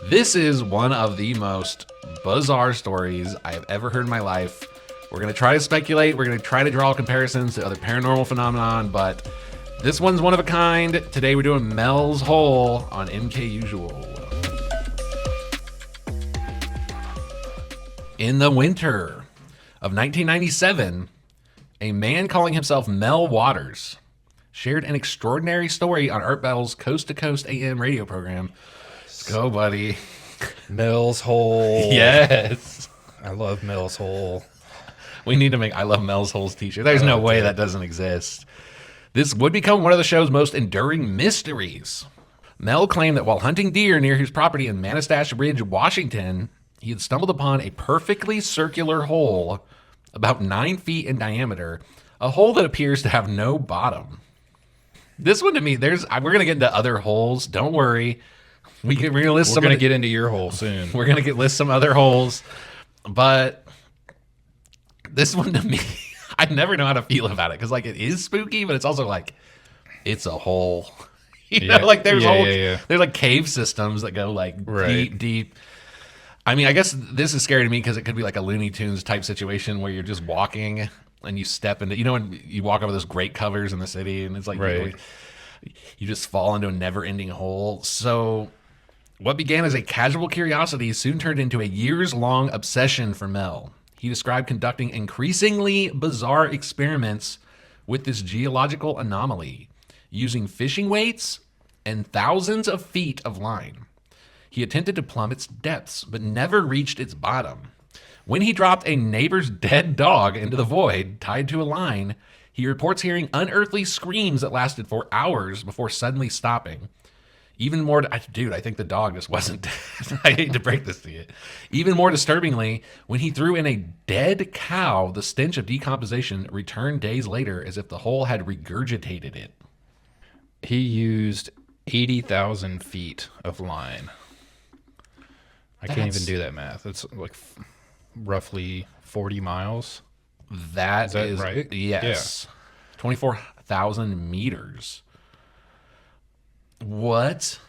This is one of the most bizarre stories I have ever heard in my life. We're going to try to speculate. We're going to try to draw comparisons to other paranormal phenomenon, but this one's one of a kind. Today we're doing Mel's Hole on MKUSUAL. In the winter of 1997, a man calling himself Mel Waters shared an extraordinary story on Art Bell's Coast to Coast AM radio program. Let's go, buddy. Mel's Hole. Yes. I love Mel's Hole. We need to make I Love Mel's Holes t-shirt. There's no way that doesn't exist. This would become one of the show's most enduring mysteries. Mel claimed that while hunting deer near his property in Manistash Ridge, Washington, he had stumbled upon a perfectly circular hole about 9 feet in diameter, a hole that appears to have no bottom. This one to me, we're going to get into other holes. Don't worry. We're going to list We're going to get into your hole soon. We're going to list some other holes. But this one to me, I never know how to feel about it because like it is spooky, but it's also like it's a hole. You know, like there's there's like cave systems that go like deep. I mean, I guess this is scary to me because it could be like a Looney Tunes type situation where you're just walking and you step into, you know, when you walk over those great covers in the city and it's like you just fall into a never-ending hole. So what began as a casual curiosity soon turned into a years-long obsession for Mel. He described conducting increasingly bizarre experiments with this geological anomaly, using fishing weights and thousands of feet of line. He attempted to plumb its depths, but never reached its bottom. When he dropped a neighbor's dead dog into the void, tied to a line, he reports hearing unearthly screams that lasted for hours before suddenly stopping. Even more, dude, I think the dog just wasn't dead. I hate to break this to you. Even more disturbingly, when he threw in a dead cow, the stench of decomposition returned days later as if the hole had regurgitated it. He used 80,000 feet of line. I can't even do that math. It's like roughly 40 miles. That is right? Yes. Yeah. 24,000 meters. What?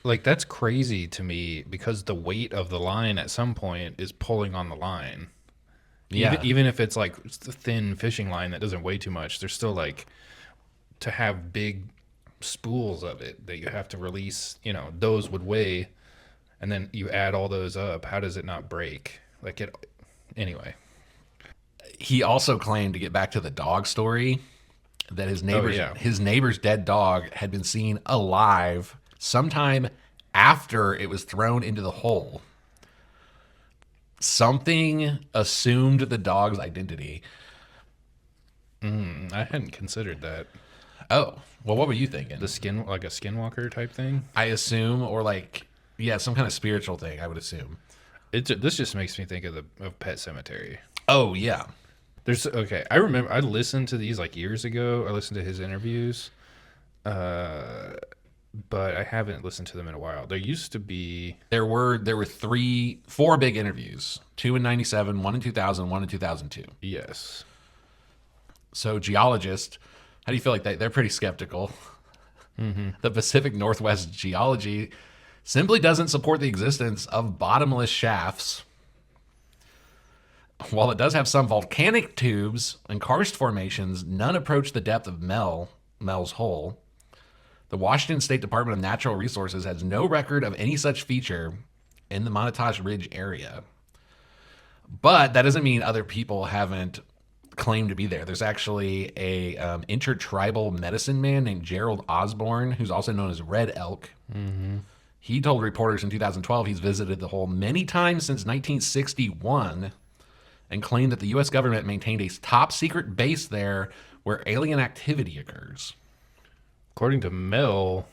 Like, that's crazy to me because the weight of the line at some point is pulling on the line. Yeah. Even if it's like a thin fishing line that doesn't weigh too much, there's still like to have big spools of it that you have to release, you know, those would weigh, and then you add all those up. How does it not break? Like it, anyway. He also claimed, to get back to the dog story, that his neighbor's dead dog had been seen alive sometime after it was thrown into the hole. Something assumed the dog's identity. I hadn't considered that. Oh, well, what were you thinking? Like a Skinwalker type thing? I assume, or like, yeah, some kind of spiritual thing, I would assume. This just makes me think of Pet Sematary. Oh, yeah. I remember I listened to these like years ago. I listened to his interviews, but I haven't listened to them in a while. There used to be there were 4 big interviews: 2 in 97, 1 in 2000, 1 in 2002. Yes. So geologists, how do you feel like they're pretty skeptical? Mm-hmm. The Pacific Northwest geology simply doesn't support the existence of bottomless shafts. While it does have some volcanic tubes and karst formations, none approach the depth of Mel's Hole. The Washington State Department of Natural Resources has no record of any such feature in the Manistash Ridge area. But that doesn't mean other people haven't claimed to be there. There's actually a intertribal medicine man named Gerald Osborne, who's also known as Red Elk. Mm-hmm. He told reporters in 2012 he's visited the hole many times since 1961, and claimed that the U.S. government maintained a top-secret base there where alien activity occurs. According to Mel,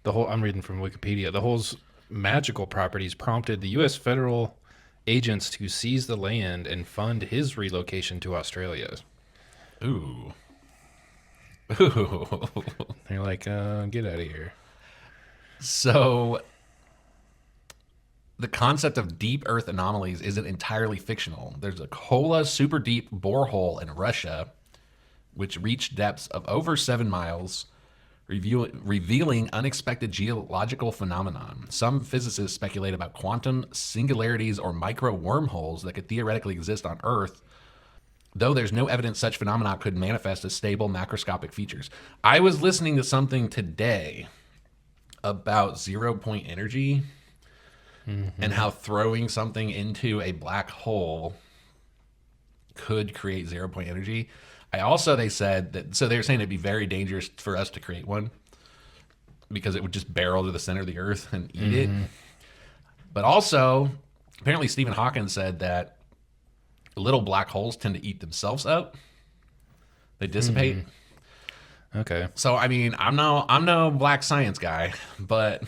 I'm reading from Wikipedia, the hole's magical properties prompted the U.S. federal agents to seize the land and fund his relocation to Australia. Ooh. They're like, get out of here. So the concept of deep earth anomalies isn't entirely fictional. There's a Kola super deep borehole in Russia, which reached depths of over 7 miles, revealing unexpected geological phenomenon. Some physicists speculate about quantum singularities or micro wormholes that could theoretically exist on Earth, though there's no evidence such phenomena could manifest as stable macroscopic features. I was listening to something today about 0 point energy and how throwing something into a black hole could create 0 point energy. They said that, so they were saying it'd be very dangerous for us to create one because it would just barrel to the center of the earth and eat it. But also, apparently Stephen Hawking said that little black holes tend to eat themselves up. They dissipate. Okay. So, I mean, I'm no black science guy, but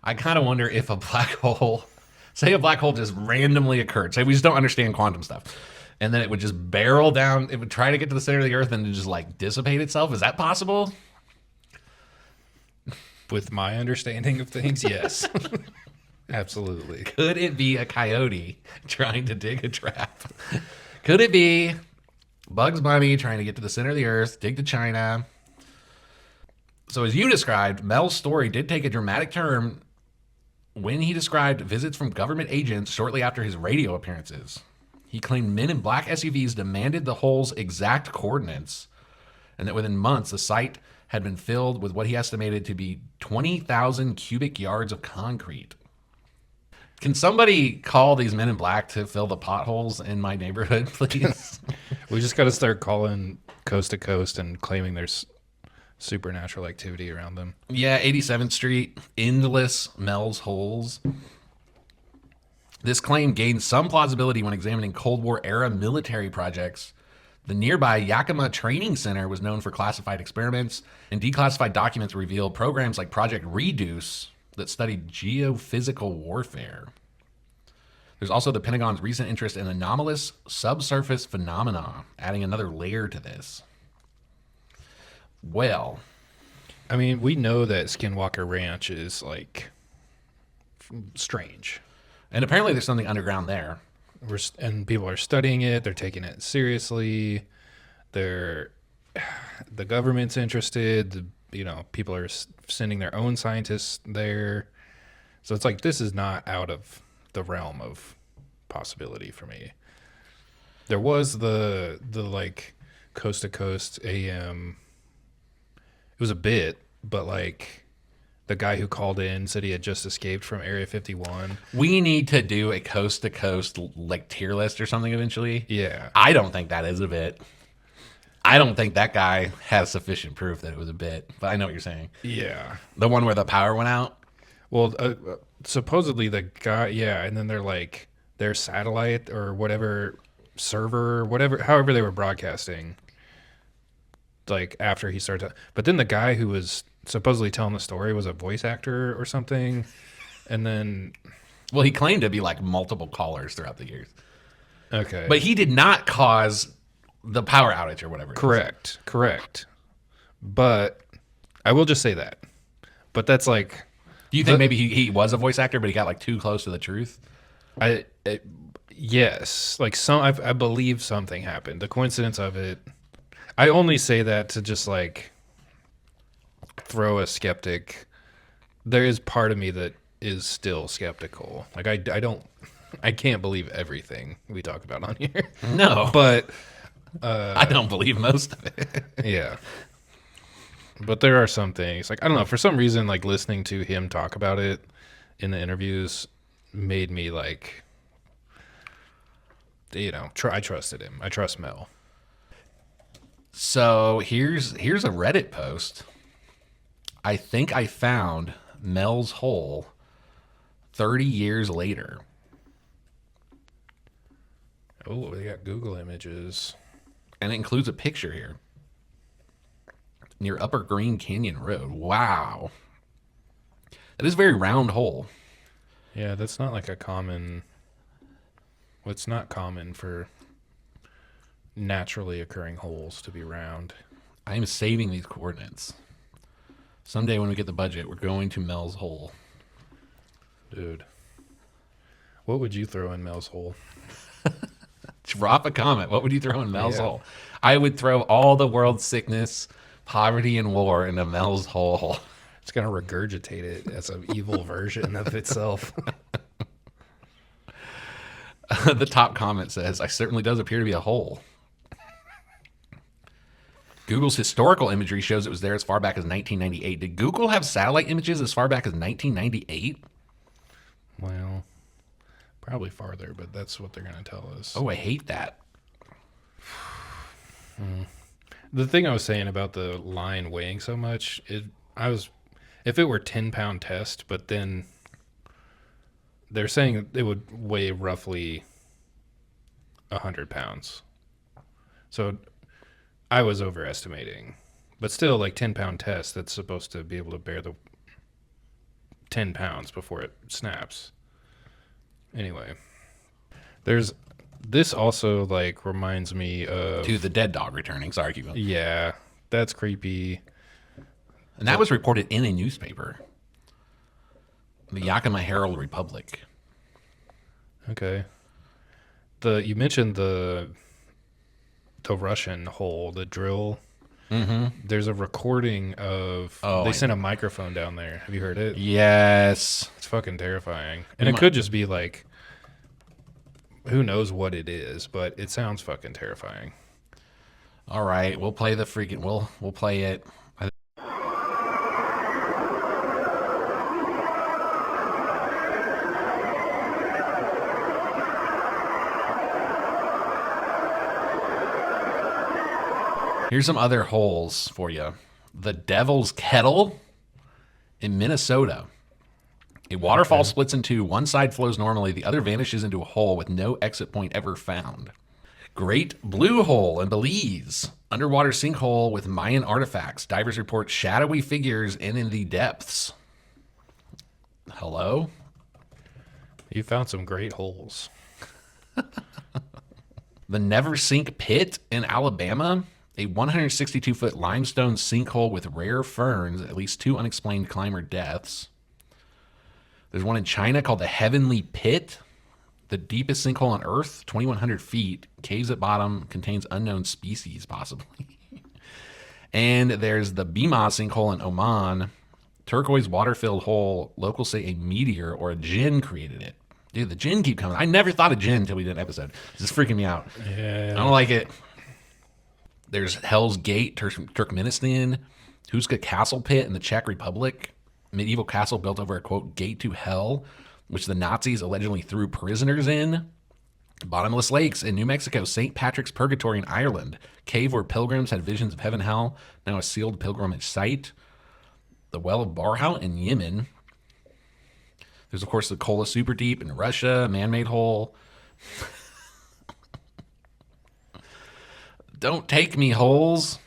I kind of wonder if a black hole, say a black hole just randomly occurred. Say we just don't understand quantum stuff. And then it would just barrel down. It would try to get to the center of the earth and just like dissipate itself. Is that possible? With my understanding of things, yes. Absolutely. Could it be a coyote trying to dig a trap? Could it be Bugs Bunny trying to get to the center of the earth, dig to China? So as you described, Mel's story did take a dramatic turn when he described visits from government agents shortly after his radio appearances. He claimed men in black SUVs demanded the hole's exact coordinates, and that within months the site had been filled with what he estimated to be 20,000 cubic yards of concrete. Can somebody call these men in black to fill the potholes in my neighborhood, please? We just got to start calling coast to coast and claiming there's supernatural activity around them. Yeah, 87th Street, endless Mel's holes. This claim gained some plausibility when examining Cold War-era military projects. The nearby Yakima Training Center was known for classified experiments, and declassified documents revealed programs like Project Reduce that studied geophysical warfare. There's also the Pentagon's recent interest in anomalous subsurface phenomena, adding another layer to this. Well, I mean, we know that Skinwalker Ranch is like strange. and apparently there's something underground there. And people are studying it. They're taking it seriously. The government's interested. People are sending their own scientists there. So it's like, this is not out of the realm of possibility for me. There was the like coast to coast AM. It was a bit, but like the guy who called in said he had just escaped from Area 51. We need to do a coast to coast like tier list or something eventually. Yeah. I don't think that is a bit. I don't think that guy has sufficient proof that it was a bit, but I know what you're saying. Yeah. The one where the power went out? Well, supposedly the guy, yeah, and then they're like their satellite or whatever server, however they were broadcasting, like after he started. But then the guy who was supposedly telling the story was a voice actor or something, and then, well, he claimed to be like multiple callers throughout the years. Okay, but he did not cause the power outage or whatever. Correct. But I will just say that. But that's like, do you think maybe he was a voice actor, but he got like too close to the truth? Yes, like I believe something happened. The coincidence of it. I only say that to just like throw a skeptic. There is part of me that is still skeptical. Like I can't believe everything we talk about on here. No, but I don't believe most of it. Yeah. But there are some things, like, I don't know, for some reason, like, listening to him talk about it in the interviews made me, like, I trusted him. I trust Mel. So here's a Reddit post. I think I found Mel's hole 30 years later. Oh, they got Google images. And it includes a picture here. Near Upper Green Canyon Road. Wow. That is a very round hole. Yeah, that's not like it's not common for naturally occurring holes to be round. I am saving these coordinates. Someday when we get the budget, we're going to Mel's hole. Dude. What would you throw in Mel's hole? Drop a comment. What would you throw in Mel's hole? I would throw all the world's sickness, Poverty and war in a Mel's hole. It's gonna regurgitate it as an evil version of itself. The top comment says, "I certainly does appear to be a hole." Google's historical imagery shows it was there as far back as 1998. Did Google have satellite images as far back as 1998? Well, probably farther, but that's what they're gonna tell us. Oh, I hate that. The thing I was saying about the line weighing so much, if it were 10-pound test, but then they're saying it would weigh roughly 100 pounds. So I was overestimating, but still, like 10-pound test, that's supposed to be able to bear the 10 pounds before it snaps. Anyway, this also like reminds me of To the dead dog returning. Sorry, keep going. Yeah, that's creepy. And that was reported in a newspaper. The Yakima Herald Republic. Okay. You mentioned the Russian hole, the drill. Mm-hmm. There's a recording of. They sent a microphone down there. Have you heard it? Yes. It's fucking terrifying, and it could just be like, who knows what it is, but it sounds fucking terrifying. All right, we'll play the freaking. We'll play it. Here's some other holes for you. The Devil's Kettle in Minnesota. A waterfall splits in two. One side flows normally. The other vanishes into a hole with no exit point ever found. Great Blue Hole in Belize. Underwater sinkhole with Mayan artifacts. Divers report shadowy figures in the depths. Hello? You found some great holes. The Never Sink Pit in Alabama. A 162-foot limestone sinkhole with rare ferns. At least 2 unexplained climber deaths. There's one in China called the Heavenly Pit. The deepest sinkhole on Earth, 2,100 feet. Caves at bottom, contains unknown species, possibly. And there's the Bima sinkhole in Oman. Turquoise water-filled hole. Locals say a meteor or a jinn created it. Dude, the jinn keep coming. I never thought of jinn until we did an episode. This is freaking me out. Yeah. I don't like it. There's Hell's Gate, Turkmenistan. Huska Castle Pit in the Czech Republic. Medieval castle built over a, quote, gate to hell, which the Nazis allegedly threw prisoners in. Bottomless lakes in New Mexico. St. Patrick's Purgatory in Ireland. Cave where pilgrims had visions of heaven and hell. Now a sealed pilgrimage site. The Well of Barhout in Yemen. There's, of course, the Kola Super Deep in Russia. Man-made hole. Don't take me, holes.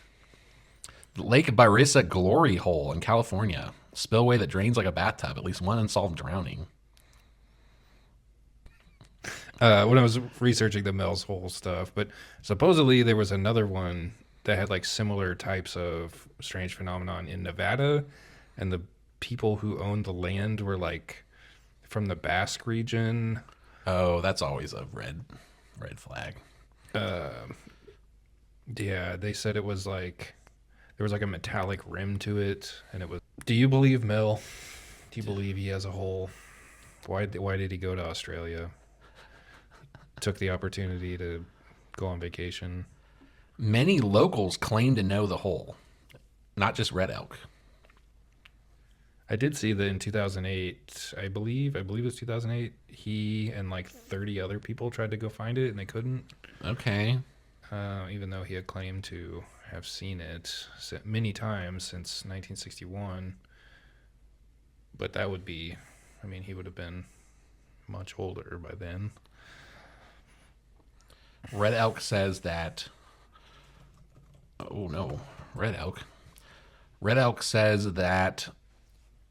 Lake Barissa Glory Hole in California. Spillway that drains like a bathtub. At least one unsolved drowning. When I was researching the Mel's Hole stuff, but supposedly there was another one that had like similar types of strange phenomenon in Nevada, and the people who owned the land were like from the Basque region. Oh, that's always a red flag. Yeah, they said it was like there was like a metallic rim to it, and it was. Do you believe Mel? Do you believe he has a hole? Why did he go to Australia? Took the opportunity to go on vacation. Many locals claim to know the hole, not just red elk. I did see that in 2008, I believe it was 2008, he and like 30 other people tried to go find it, and they couldn't. Okay. Even though he had claimed to have seen it many times since 1961. But that would be, I mean, he would have been much older by then. Red Elk says that. Oh no, Red Elk. Red Elk says that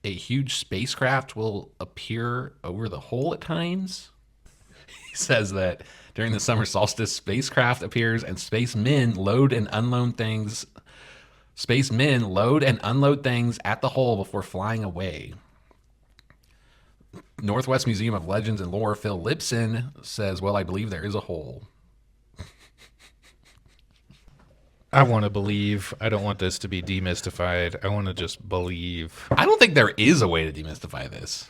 a huge spacecraft will appear over the hole at times. He says that during the summer solstice, spacecraft appears and spacemen load and unload things. Spacemen load and unload things at the hole before flying away. Northwest Museum of Legends and Lore, Phil Lipson says, well, I believe there is a hole. I want to believe. I don't want this to be demystified. I want to just believe. I don't think there is a way to demystify this.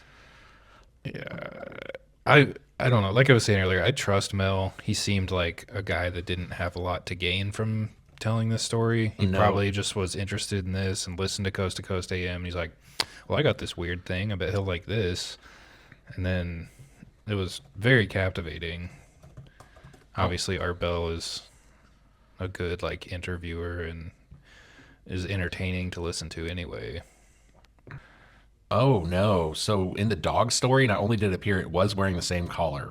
I don't know. Like I was saying earlier, I trust Mel. He seemed like a guy that didn't have a lot to gain from telling this story. He probably just was interested in this and listened to Coast AM. And he's like, well, I got this weird thing. I bet he'll like this. And then it was very captivating. Obviously, Art Bell is a good like interviewer and is entertaining to listen to anyway. Oh no! So in the dog story, not only did it appear it was wearing the same collar.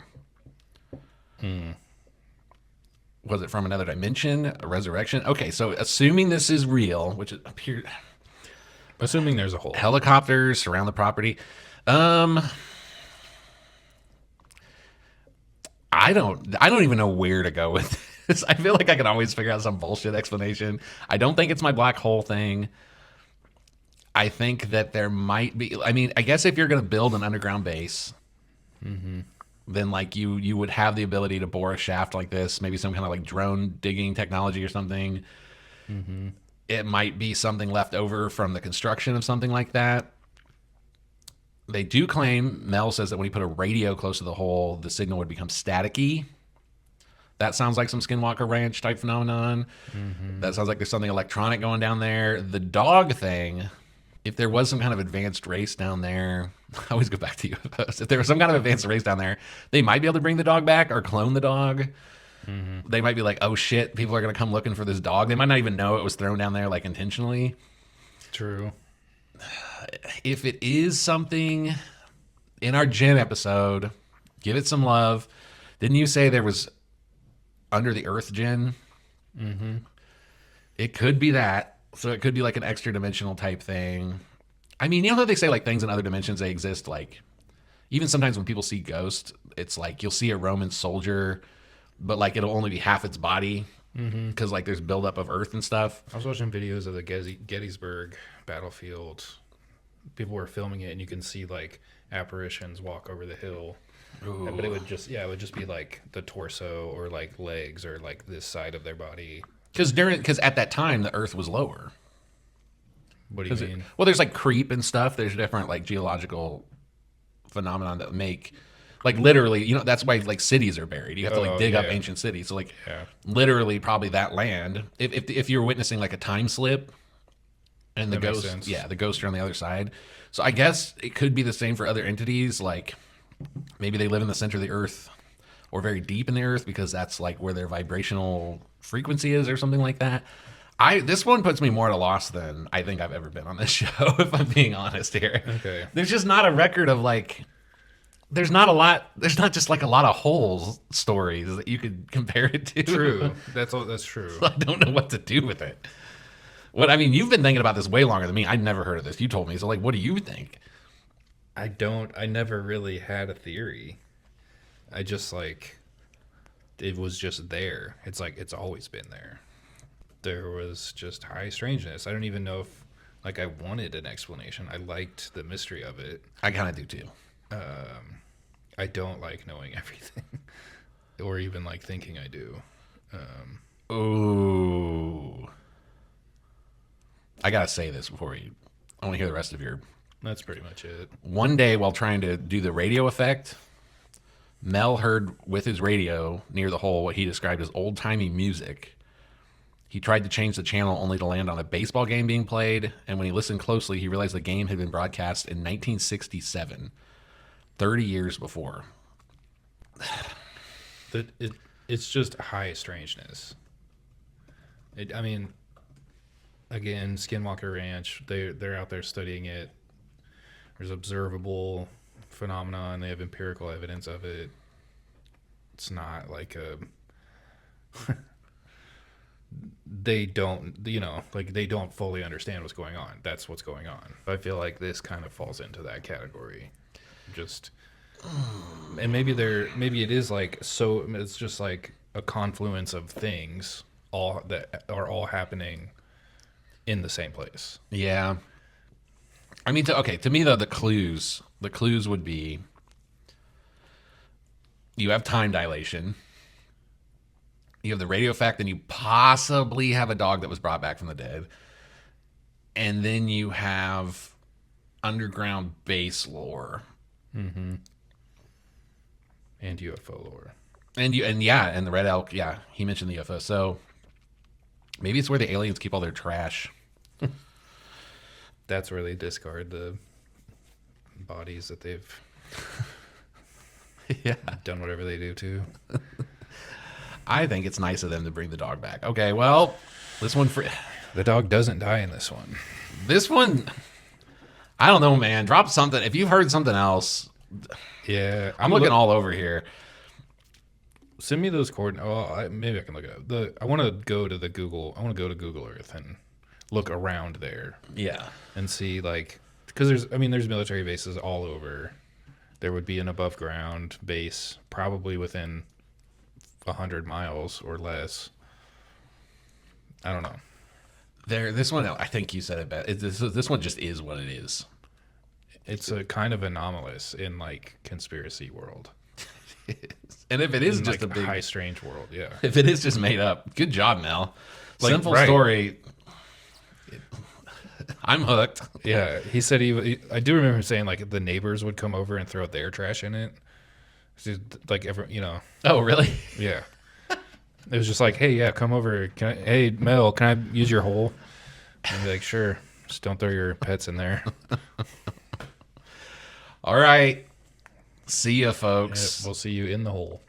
Was it from another dimension? A resurrection? Okay, so assuming this is real, which it appeared, Assuming there's a hole. helicopters surround the property. I don't even know where to go with this. I feel like I can always figure out some bullshit explanation. I don't think it's my black hole thing. I think that there might be. I mean, I guess if you're going to build an underground base, then like you would have the ability to bore a shaft like this, maybe some kind of like drone digging technology or something. It might be something left over from the construction of something like that. They do claim, Mel says that when he put a radio close to the hole, the signal would become staticky. That sounds like some Skinwalker Ranch type phenomenon. That sounds like there's something electronic going down there. The dog thing, if there was some kind of advanced race down there, I always go back to UFOs. If there was some kind of advanced race down there, they might be able to bring the dog back or clone the dog. They might be like, oh shit, people are going to come looking for this dog. They might not even know it was thrown down there like intentionally. True. If it is something in our Jen episode, give it some love. Didn't you say there was under the earth Jen? It could be that. So it could be like an extra dimensional type thing. I mean, you know how they say like things in other dimensions, they exist, like even sometimes when people see ghosts, it's like you'll see a Roman soldier, but like it'll only be half its body because like there's buildup of earth and stuff. I was watching videos of the Gettysburg battlefield. People were filming it, and you can see like apparitions walk over the hill. Ooh. But it would just be like the torso or like legs or like this side of their body. Because at that time the earth was lower. What do you mean? Well, there's like creep and stuff. There's different like geological phenomenon that make like literally, you know, that's why like cities are buried. You have to like dig up ancient cities. So like literally probably that land. If you're witnessing like a time slip and the ghosts, the ghosts are on the other side. So I guess it could be the same for other entities. Like maybe they live in the center of the earth or very deep in the earth because that's like where their vibrational frequency is or something like that. This one puts me more at a loss than I think I've ever been on this show, if I'm being honest here. Okay. There's just not a record of like, there's not just like a lot of holes stories that you could compare it to. True. That's true. So I don't know what to do with it. I mean, you've been thinking about this way longer than me. I'd never heard of this. You told me. So like, what do you think? I never really had a theory. I just like, it was just there. It's like, it's always been there. There was just high strangeness. I don't even know if like I wanted an explanation. I liked the mystery of it. I kind of do too. I don't like knowing everything or even like thinking I do. Ooh. I got to say this before I want to hear the rest of your. That's pretty much it. One day while trying to do the radio effect, Mel heard with his radio near the hole what he described as old-timey music. He tried to change the channel only to land on a baseball game being played, and when he listened closely, he realized the game had been broadcast in 1967, 30 years before. It's just high strangeness. I mean, again, Skinwalker Ranch, they're out there studying it. There's observable phenomenon. They have empirical evidence of it. It's not like a... they don't, they don't fully understand what's going on. That's what's going on. I feel like this kind of falls into that category. Just, and maybe it is like, so it's just like a confluence of things all that are all happening in the same place. Yeah. I mean, to me though, the clues would be, you have time dilation. You have the radio effect, and you possibly have a dog that was brought back from the dead. And then you have underground base lore. Mm-hmm. And UFO lore. And the Red Elk, he mentioned the UFO. So maybe it's where the aliens keep all their trash. That's where they discard the bodies that they've done whatever they do to. I think it's nice of them to bring the dog back. Okay, well, this one the dog doesn't die in this one. This one, I don't know, man. Drop something. If you've heard something else, I'm looking all over here. Send me those coordinates. Well, maybe I can look it up. I want to go to Google Earth and look around there. Yeah, and see because there's military bases all over. There would be an above ground base probably within 100 miles or less. I don't know. This one, I think you said it best. This one just is what it is. It's a kind of anomalous in conspiracy world. And if it is just a big high strange world, yeah. If it is just made up, good job, Mel. Simple right. story. I'm hooked. Yeah, he said I do remember him saying the neighbors would come over and throw their trash in it. Oh, really? Yeah. It was just hey, come over. Hey, Mel, can I use your hole? And I'd be like, sure. Just don't throw your pets in there. All right. See ya, folks. Yeah, we'll see you in the hole.